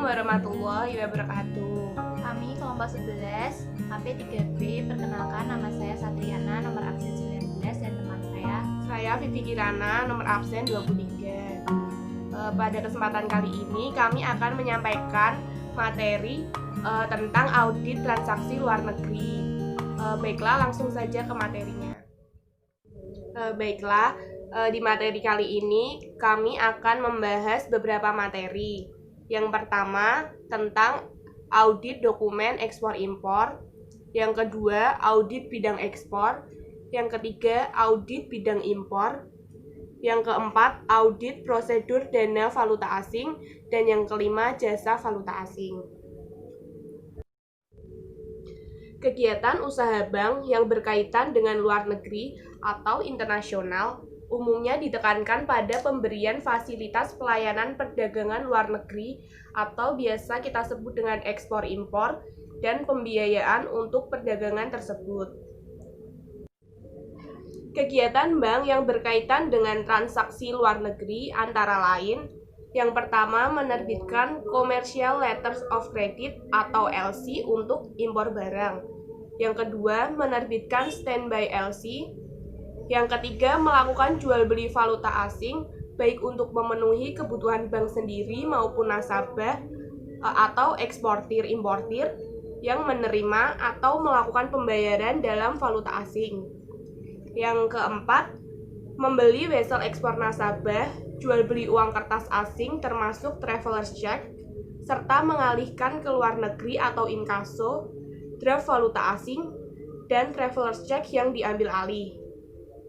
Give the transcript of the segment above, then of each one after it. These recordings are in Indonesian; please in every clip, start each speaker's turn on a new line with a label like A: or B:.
A: warahmatullahi wabarakatuh.
B: Kami kelompok 11, KP3B, perkenalkan nama saya Satriana, nomor absen 19, dan teman
A: Saya Vivi Kirana, nomor absen 23. Pada kesempatan kali ini kami akan menyampaikan materi tentang audit transaksi luar negeri. Baiklah, langsung saja ke materinya. Di materi kali ini kami akan membahas beberapa materi. Yang pertama tentang audit dokumen ekspor-impor. Yang kedua, audit bidang ekspor. Yang ketiga, audit bidang impor. Yang keempat, audit prosedur dana valuta asing. Dan yang kelima, jasa valuta asing. Kegiatan usaha bank yang berkaitan dengan luar negeri atau internasional umumnya ditekankan pada pemberian fasilitas pelayanan perdagangan luar negeri atau biasa kita sebut dengan ekspor-impor dan pembiayaan untuk perdagangan tersebut. Kegiatan bank yang berkaitan dengan transaksi luar negeri antara lain: yang pertama, menerbitkan Commercial Letters of Credit atau LC untuk impor barang. Yang kedua, menerbitkan Standby LC. Yang ketiga, melakukan jual beli valuta asing, baik untuk memenuhi kebutuhan bank sendiri maupun nasabah atau eksportir-importir yang menerima atau melakukan pembayaran dalam valuta asing. Yang keempat, membeli vessel ekspor nasabah, jual beli uang kertas asing termasuk traveler's check, serta mengalihkan ke luar negeri atau inkaso, draft valuta asing, dan traveler's check yang diambil alih.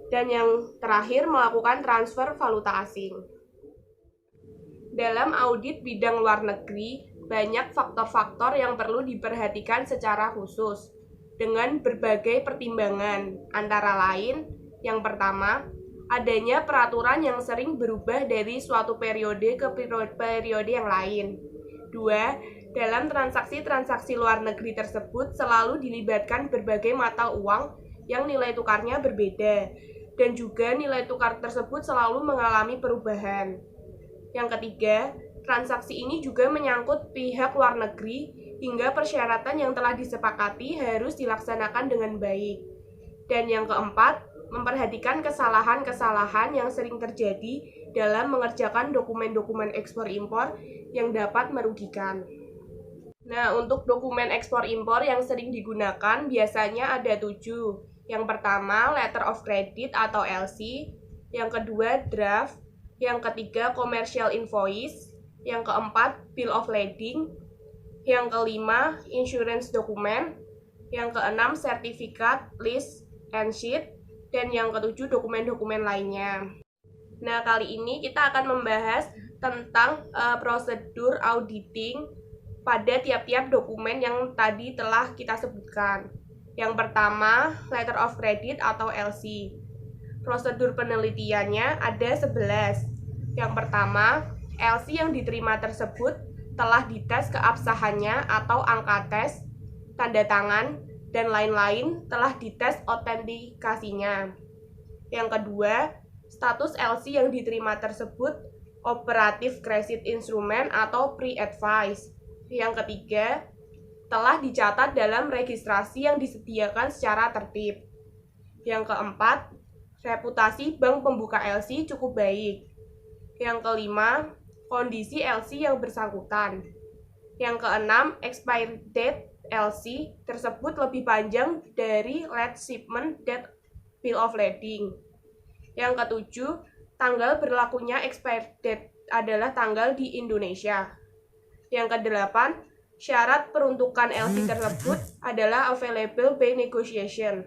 A: Dan yang terakhir, melakukan transfer valuta asing. Dalam audit bidang luar negeri, banyak faktor-faktor yang perlu diperhatikan secara khusus dengan berbagai pertimbangan, antara lain, yang pertama, adanya peraturan yang sering berubah dari suatu periode ke periode yang lain. Dua, dalam transaksi-transaksi luar negeri tersebut selalu dilibatkan berbagai mata uang yang nilai tukarnya berbeda, dan juga nilai tukar tersebut selalu mengalami perubahan. Yang ketiga, transaksi ini juga menyangkut pihak luar negeri hingga persyaratan yang telah disepakati harus dilaksanakan dengan baik. Dan yang keempat, memperhatikan kesalahan-kesalahan yang sering terjadi dalam mengerjakan dokumen-dokumen ekspor-impor yang dapat merugikan. Nah, untuk dokumen ekspor-impor yang sering digunakan biasanya ada 7. Yang pertama, letter of credit atau LC. Yang kedua, draft. Yang ketiga, commercial invoice. Yang keempat, bill of lading. Yang kelima, insurance document. Yang keenam, sertifikat, list, and sheet. Dan yang ketujuh, dokumen-dokumen lainnya. Nah, kali ini kita akan membahas tentang prosedur auditing pada tiap-tiap dokumen yang tadi telah kita sebutkan. Yang pertama, letter of credit atau LC. Prosedur penelitiannya ada 11. Yang pertama, LC yang diterima tersebut telah dites keabsahannya atau angka tes, tanda tangan, dan lain-lain telah dites autentikasinya. Yang kedua, status LC yang diterima tersebut operatif credit instrument atau pre-advice. Yang ketiga, telah dicatat dalam registrasi yang disediakan secara tertib. Yang keempat, reputasi bank pembuka LC cukup baik. Yang kelima, kondisi LC yang bersangkutan. Yang keenam, expiry date LC tersebut lebih panjang dari late shipment date bill of lading. Yang ketujuh, tanggal berlakunya expiry date adalah tanggal di Indonesia. Yang kedelapan, syarat peruntukan LC tersebut adalah available by negotiation.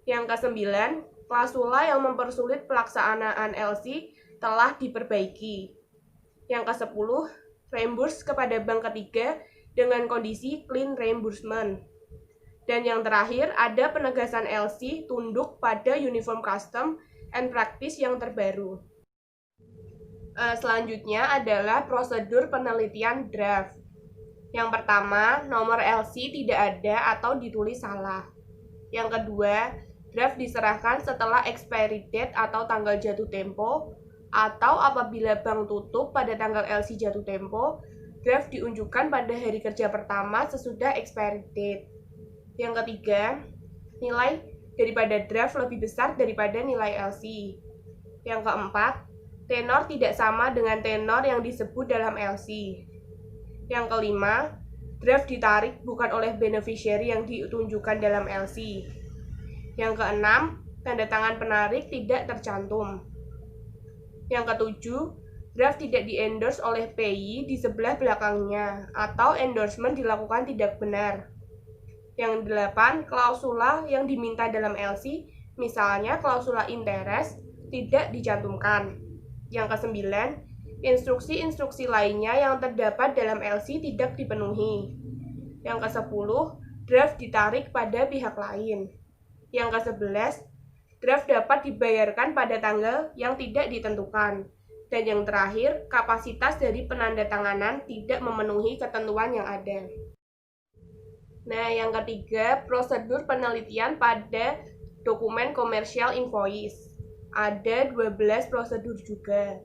A: Yang kesembilan, klausula yang mempersulit pelaksanaan LC telah diperbaiki. Yang kesepuluh, reimburse kepada bank ketiga dengan kondisi clean reimbursement. Dan yang terakhir, ada penegasan LC tunduk pada Uniform Custom and Practice yang terbaru. Selanjutnya adalah prosedur penelitian draft. Yang pertama, nomor LC tidak ada atau ditulis salah. Yang kedua, draft diserahkan setelah expiry date atau tanggal jatuh tempo, atau apabila bank tutup pada tanggal LC jatuh tempo, Draft diunjukkan pada hari kerja pertama sesudah expiry date. Yang ketiga, nilai daripada draft lebih besar daripada nilai LC. Yang keempat, tenor tidak sama dengan tenor yang disebut dalam LC. Yang kelima, draft ditarik bukan oleh beneficiary yang ditunjukkan dalam LC. Yang keenam, tanda tangan penarik tidak tercantum. Yang ketujuh, draft tidak di-endorse oleh PI di sebelah belakangnya atau endorsement dilakukan tidak benar. Yang delapan, klausula yang diminta dalam LC, misalnya klausula interest, tidak dicantumkan. Yang kesembilan, instruksi-instruksi lainnya yang terdapat dalam LC tidak dipenuhi. Yang kesepuluh, draft ditarik pada pihak lain. Yang kesebelas, draft dapat dibayarkan pada tanggal yang tidak ditentukan. Dan yang terakhir, kapasitas dari penandatanganan tidak memenuhi ketentuan yang ada. Nah, yang ketiga, prosedur penelitian pada dokumen commercial invoice. Ada 12 prosedur juga.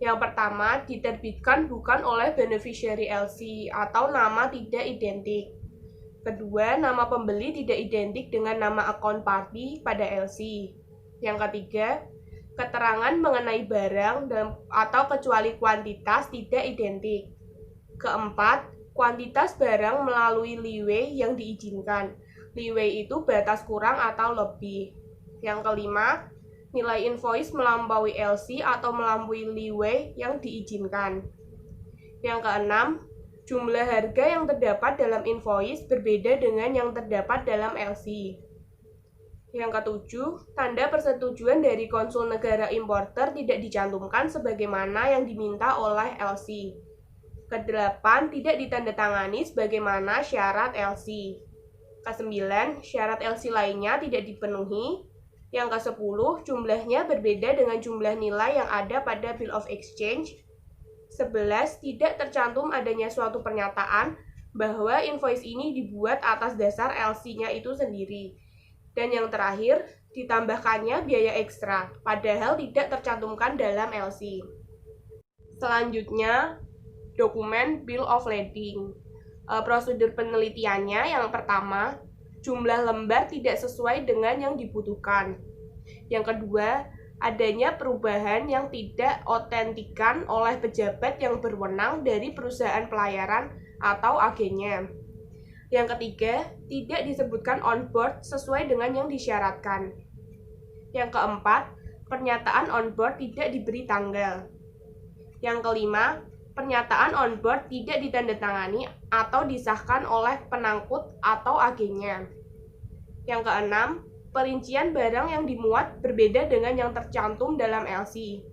A: Yang pertama, diterbitkan bukan oleh beneficiary LC atau nama tidak identik. Kedua, nama pembeli tidak identik dengan nama account party pada LC. Yang ketiga, keterangan mengenai barang atau kecuali kuantitas tidak identik. Keempat, kuantitas barang melalui leeway yang diizinkan. Leeway itu batas kurang atau lebih. Yang kelima, nilai invoice melampaui LC atau melampaui leeway yang diizinkan. Yang keenam, jumlah harga yang terdapat dalam invoice berbeda dengan yang terdapat dalam LC. Yang ketujuh, tanda persetujuan dari konsul negara importer tidak dicantumkan sebagaimana yang diminta oleh LC. Kedelapan, tidak ditandatangani sebagaimana syarat LC. Kesembilan, syarat LC lainnya tidak dipenuhi. Yang kesepuluh, jumlahnya berbeda dengan jumlah nilai yang ada pada Bill of Exchange. 11, tidak tercantum adanya suatu pernyataan bahwa invoice ini dibuat atas dasar LC-nya itu sendiri. Dan yang terakhir, ditambahkannya biaya ekstra, padahal tidak tercantumkan dalam LC. Selanjutnya, dokumen Bill of Lading. Prosedur penelitiannya yang pertama, jumlah lembar tidak sesuai dengan yang dibutuhkan. Yang kedua, adanya perubahan yang tidak otentikan oleh pejabat yang berwenang dari perusahaan pelayaran atau agennya. Yang ketiga, tidak disebutkan on board sesuai dengan yang disyaratkan. Yang keempat, pernyataan on board tidak diberi tanggal. Yang kelima, pernyataan on board tidak ditandatangani atau disahkan oleh penangkut atau agennya. Yang keenam, perincian barang yang dimuat berbeda dengan yang tercantum dalam LC.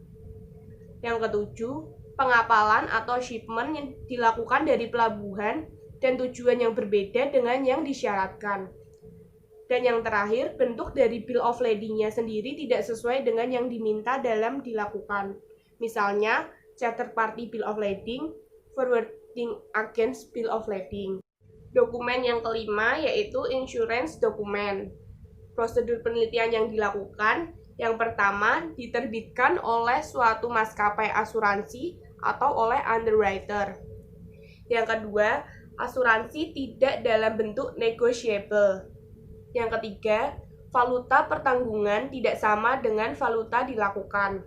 A: Yang ketujuh, pengapalan atau shipment yang dilakukan dari pelabuhan dan tujuan yang berbeda dengan yang disyaratkan. Dan yang terakhir, bentuk dari Bill of Lading-nya sendiri tidak sesuai dengan yang diminta dalam dilakukan. Misalnya, Charter Party Bill of Lading, Forwarding Against Bill of Lading. Dokumen yang kelima yaitu Insurance Dokumen. Prosedur penelitian yang dilakukan, yang pertama, diterbitkan oleh suatu maskapai asuransi atau oleh underwriter. Yang kedua, asuransi tidak dalam bentuk negotiable. Yang ketiga, valuta pertanggungan tidak sama dengan valuta dilakukan.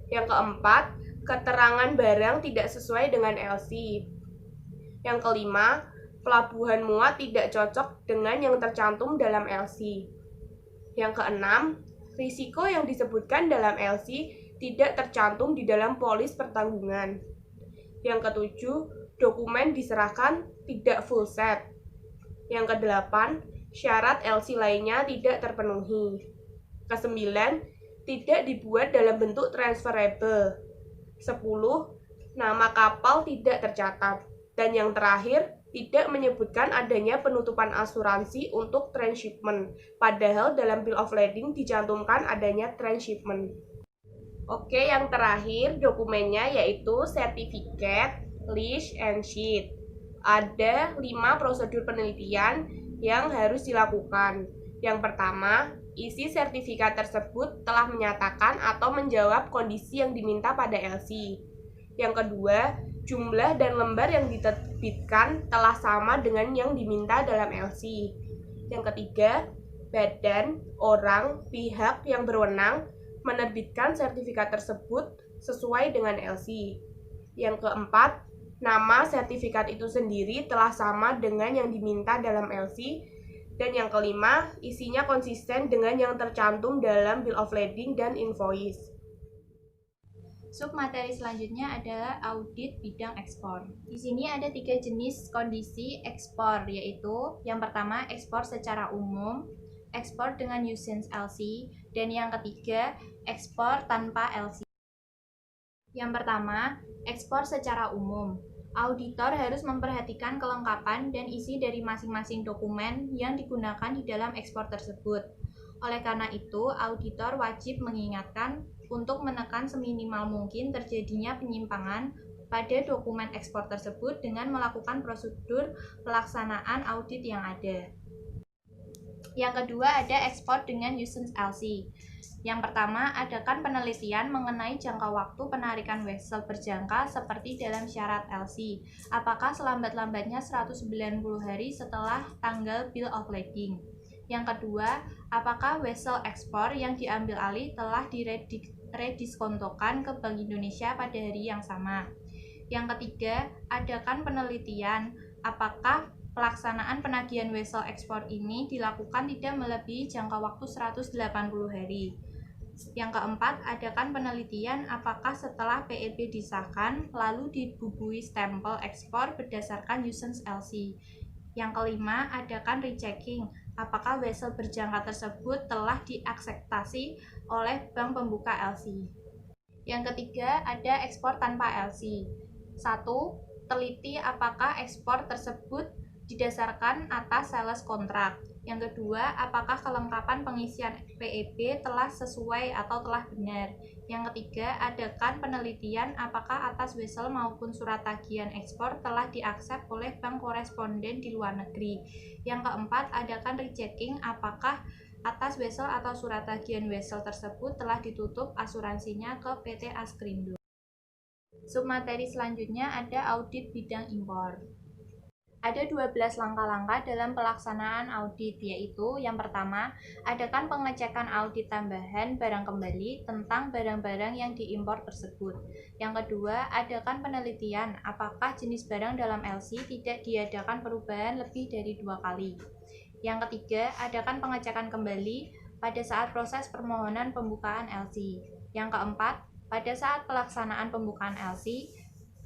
A: Yang keempat, keterangan barang tidak sesuai dengan LC. Yang kelima, pelabuhan muat tidak cocok dengan yang tercantum dalam LC. Yang keenam, risiko yang disebutkan dalam LC tidak tercantum di dalam polis pertanggungan. Yang ketujuh, dokumen diserahkan tidak full set. Yang kedelapan, syarat LC lainnya tidak terpenuhi. Kesembilan, tidak dibuat dalam bentuk transferable. 10, nama kapal tidak tercatat. Dan yang terakhir, tidak menyebutkan adanya penutupan asuransi untuk transshipment, padahal dalam Bill of Lading dicantumkan adanya transshipment. Oke, yang terakhir dokumennya yaitu sertifikat, lease, and sheet. Ada 5 prosedur penelitian yang harus dilakukan. Yang pertama, isi sertifikat tersebut telah menyatakan atau menjawab kondisi yang diminta pada LC. Yang kedua, jumlah dan lembar yang diterbitkan telah sama dengan yang diminta dalam LC. Yang ketiga, badan, orang, pihak yang berwenang menerbitkan sertifikat tersebut sesuai dengan LC. Yang keempat, nama sertifikat itu sendiri telah sama dengan yang diminta dalam LC. Dan yang kelima, isinya konsisten dengan yang tercantum dalam Bill of Lading dan invoice.
B: Submateri selanjutnya adalah audit bidang ekspor. Di sini ada 3 jenis kondisi ekspor, yaitu yang pertama ekspor secara umum, ekspor dengan usance LC, dan yang ketiga ekspor tanpa LC. Yang pertama, ekspor secara umum. Auditor harus memperhatikan kelengkapan dan isi dari masing-masing dokumen yang digunakan di dalam ekspor tersebut. Oleh karena itu, auditor wajib mengingatkan untuk menekan seminimal mungkin terjadinya penyimpangan pada dokumen ekspor tersebut dengan melakukan prosedur pelaksanaan audit yang ada. Yang kedua ada ekspor dengan usance LC. Yang pertama, adakan penelitian mengenai jangka waktu penarikan vessel berjangka seperti dalam syarat LC. Apakah selambat-lambatnya 190 hari setelah tanggal Bill of Lading? Yang kedua, apakah vessel ekspor yang diambil alih telah dirediskontokan ke Bank Indonesia pada hari yang sama? Yang ketiga, adakan penelitian apakah pelaksanaan penagihan vessel ekspor ini dilakukan tidak melebihi jangka waktu 180 hari. Yang keempat, adakan penelitian apakah setelah PEP disahkan lalu dibubuhi stempel ekspor berdasarkan usance LC. Yang kelima, adakan rechecking apakah vessel berjangka tersebut telah diakseptasi oleh bank pembuka LC. Yang ketiga, ada ekspor tanpa LC. 1. Teliti apakah ekspor tersebut didasarkan atas sales kontrak. Yang kedua, apakah kelengkapan pengisian PEP telah sesuai atau telah benar. Yang ketiga, adakan penelitian apakah atas vessel maupun surat tagihan ekspor telah diaksep oleh bank koresponden di luar negeri. Yang keempat, adakan rechecking apakah atas vessel atau surat tagihan vessel tersebut telah ditutup asuransinya ke PT Askrindo. Submateri selanjutnya ada audit bidang impor. Ada 12 langkah-langkah dalam pelaksanaan audit, yaitu yang pertama, adakan pengecekan audit tambahan barang kembali tentang barang-barang yang diimpor tersebut. Yang kedua, adakan penelitian apakah jenis barang dalam LC tidak diadakan perubahan lebih dari 2 kali. Yang ketiga, adakan pengecekan kembali pada saat proses permohonan pembukaan LC. Yang keempat, pada saat pelaksanaan pembukaan LC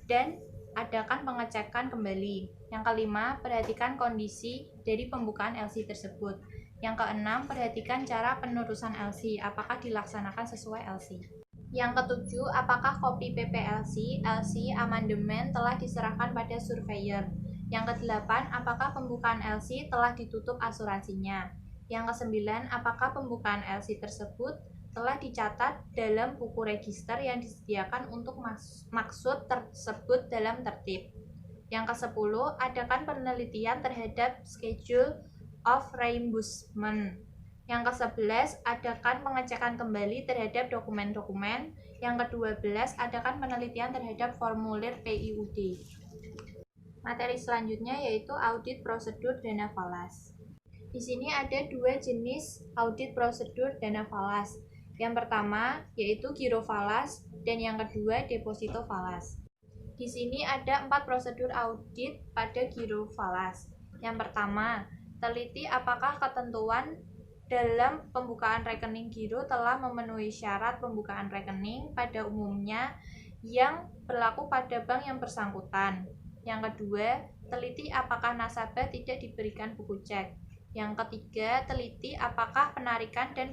B: dan adakan pengecekan kembali. Yang kelima, perhatikan kondisi dari pembukaan LC tersebut. Yang keenam, perhatikan cara penerusan LC, apakah dilaksanakan sesuai LC. Yang ketujuh, apakah kopi PPLC, LC, amandemen telah diserahkan pada surveyor. Yang kedelapan, apakah pembukaan LC telah ditutup asuransinya. Yang kesembilan, apakah pembukaan LC tersebut telah dicatat dalam buku register yang disediakan untuk maksud tersebut dalam tertib. Yang ke-10, adakan penelitian terhadap schedule of reimbursement. Yang ke-11, adakan pengecekan kembali terhadap dokumen-dokumen. Yang ke-12, adakan penelitian terhadap formulir PIUD. Materi selanjutnya yaitu audit prosedur dana falas. Di sini ada 2 jenis audit prosedur dana falas. Yang pertama yaitu giro falas dan yang kedua deposito falas. Di sini ada 4 prosedur audit pada giro falas. Yang pertama, teliti apakah ketentuan dalam pembukaan rekening giro telah memenuhi syarat pembukaan rekening pada umumnya yang berlaku pada bank yang bersangkutan. Yang kedua, teliti apakah nasabah tidak diberikan buku cek. Yang ketiga, teliti apakah penarikan dan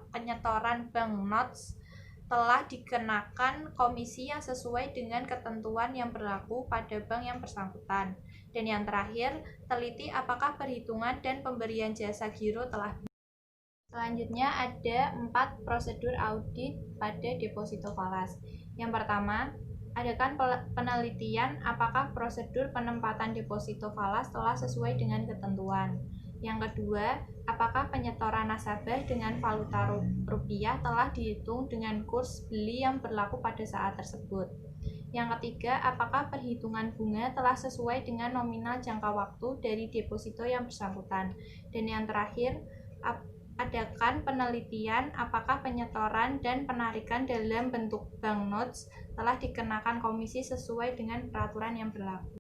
B: penyetoran bank notes telah dikenakan komisi yang sesuai dengan ketentuan yang berlaku pada bank yang bersangkutan. Dan yang terakhir, teliti apakah perhitungan dan pemberian jasa giro telah benar. Selanjutnya ada 4 prosedur audit pada deposito falas. Yang pertama, adakan penelitian apakah prosedur penempatan deposito falas telah sesuai dengan ketentuan. Yang kedua, apakah penyetoran nasabah dengan valuta rupiah telah dihitung dengan kurs beli yang berlaku pada saat tersebut. Yang ketiga, apakah perhitungan bunga telah sesuai dengan nominal jangka waktu dari deposito yang bersangkutan. Dan yang terakhir, adakan penelitian apakah penyetoran dan penarikan dalam bentuk banknotes telah dikenakan komisi sesuai dengan peraturan yang berlaku.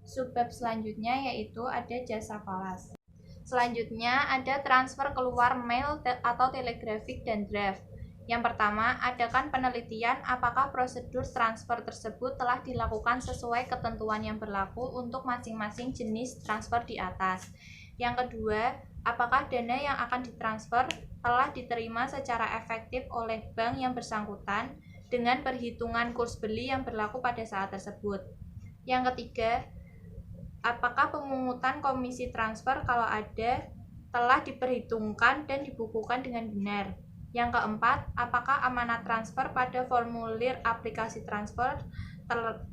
B: Subbab selanjutnya yaitu ada jasa falas. Selanjutnya ada transfer keluar mail atau telegrafik dan draft. Yang pertama, adakan penelitian apakah prosedur transfer tersebut telah dilakukan sesuai ketentuan yang berlaku untuk masing-masing jenis transfer di atas. Yang kedua, apakah dana yang akan ditransfer telah diterima secara efektif oleh bank yang bersangkutan dengan perhitungan kurs beli yang berlaku pada saat tersebut. Yang ketiga, apakah pemungutan komisi transfer kalau ada telah diperhitungkan dan dibukukan dengan benar. Yang keempat, apakah amanat transfer pada formulir aplikasi transfer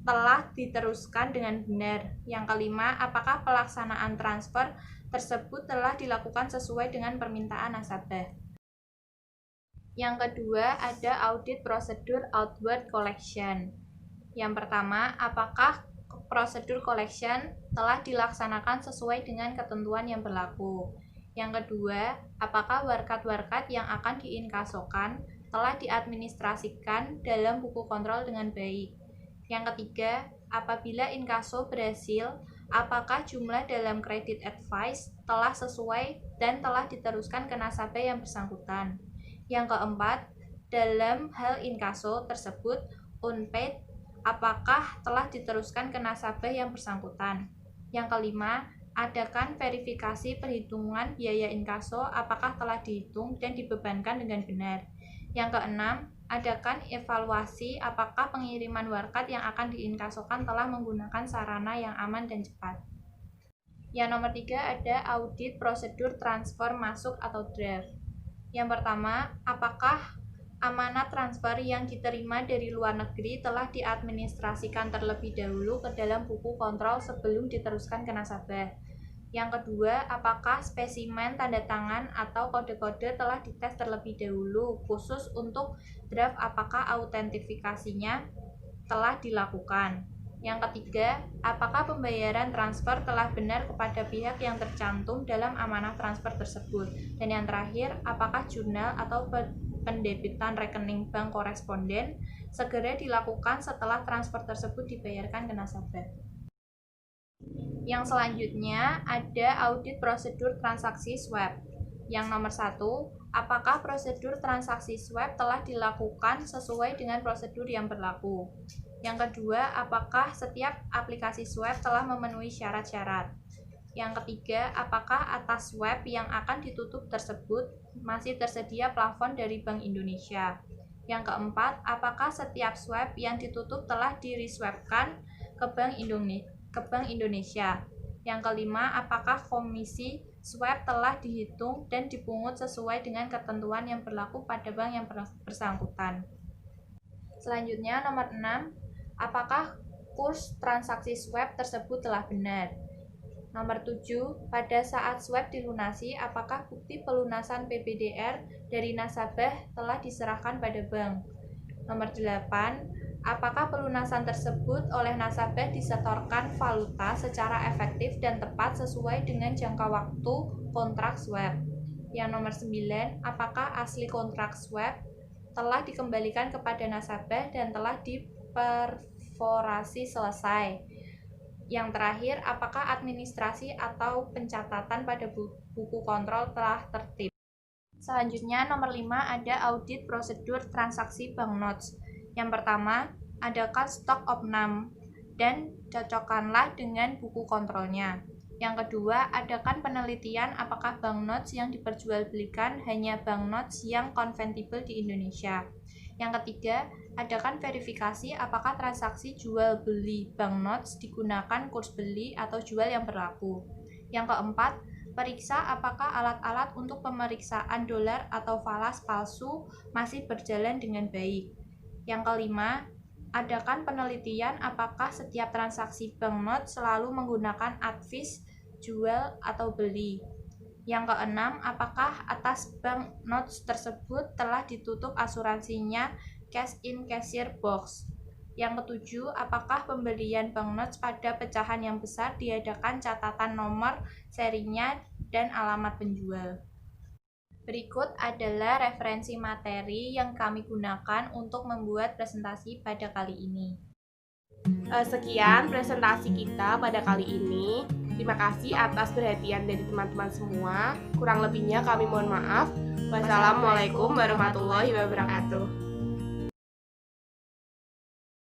B: telah diteruskan dengan benar. Yang kelima, apakah pelaksanaan transfer tersebut telah dilakukan sesuai dengan permintaan nasabah. Yang kedua, ada audit prosedur outward collection. Yang pertama, apakah prosedur collection telah dilaksanakan sesuai dengan ketentuan yang berlaku. Yang kedua, apakah warkat-warkat yang akan diinkasokan telah diadministrasikan dalam buku kontrol dengan baik. Yang ketiga, apabila inkaso berhasil, apakah jumlah dalam credit advice telah sesuai dan telah diteruskan ke nasabah yang bersangkutan. Yang keempat, dalam hal inkaso tersebut unpaid, apakah telah diteruskan ke nasabah yang bersangkutan. Yang kelima, adakan verifikasi perhitungan biaya inkaso apakah telah dihitung dan dibebankan dengan benar. Yang keenam, adakan evaluasi apakah pengiriman warkat yang akan diinkasokan telah menggunakan sarana yang aman dan cepat. Yang nomor 3 ada audit prosedur transfer masuk atau draft. Yang pertama, apakah amanat transfer yang diterima dari luar negeri telah diadministrasikan terlebih dahulu ke dalam buku kontrol sebelum diteruskan ke nasabah. Yang kedua, apakah spesimen tanda tangan atau kode-kode telah dites terlebih dahulu, khusus untuk draft apakah autentifikasinya telah dilakukan. Yang ketiga, apakah pembayaran transfer telah benar kepada pihak yang tercantum dalam amanah transfer tersebut. Dan yang terakhir, apakah jurnal atau pendebitan rekening bank koresponden segera dilakukan setelah transfer tersebut dibayarkan ke nasabah. Yang selanjutnya ada audit prosedur transaksi swap. Yang nomor 1, apakah prosedur transaksi swap telah dilakukan sesuai dengan prosedur yang berlaku. Yang kedua, apakah setiap aplikasi swap telah memenuhi syarat-syarat. Yang ketiga, apakah atas swap yang akan ditutup tersebut masih tersedia plafon dari Bank Indonesia. Yang keempat, apakah setiap swap yang ditutup telah di-reswapkan ke Bank Indonesia. Yang kelima, apakah komisi swap telah dihitung dan dipungut sesuai dengan ketentuan yang berlaku pada bank yang bersangkutan. Selanjutnya, nomor 6, apakah kurs transaksi swap tersebut telah benar. Nomor 7, pada saat swap dilunasi, apakah bukti pelunasan PBDR dari nasabah telah diserahkan pada bank. Nomor 8, apakah pelunasan tersebut oleh nasabah disetorkan valuta secara efektif dan tepat sesuai dengan jangka waktu kontrak swap. Yang nomor 9, apakah asli kontrak swap telah dikembalikan kepada nasabah dan telah diperforasi selesai. Yang terakhir, apakah administrasi atau pencatatan pada buku kontrol telah tertib. Selanjutnya, nomor 5 ada audit prosedur transaksi banknotes. Yang pertama, adakan stok opnam dan cocokkanlah dengan buku kontrolnya. Yang kedua, adakan penelitian apakah banknotes yang diperjualbelikan hanya banknotes yang convertible di Indonesia. Yang ketiga, adakan verifikasi apakah transaksi jual beli banknotes digunakan kurs beli atau jual yang berlaku. Yang keempat, periksa apakah alat-alat untuk pemeriksaan dolar atau falas palsu masih berjalan dengan baik. Yang kelima, adakan penelitian apakah setiap transaksi banknote selalu menggunakan advis jual atau beli. Yang keenam, apakah atas banknotes tersebut telah ditutup asuransinya cash in cashier box. Yang ketujuh, apakah pembelian banknotes pada pecahan yang besar diadakan catatan nomor serinya dan alamat penjual. Berikut adalah referensi materi yang kami gunakan untuk membuat presentasi pada kali ini.
A: Sekian presentasi kita pada kali ini. Terima kasih atas perhatian dari teman-teman semua. Kurang lebihnya kami mohon maaf. Wassalamualaikum warahmatullahi wabarakatuh.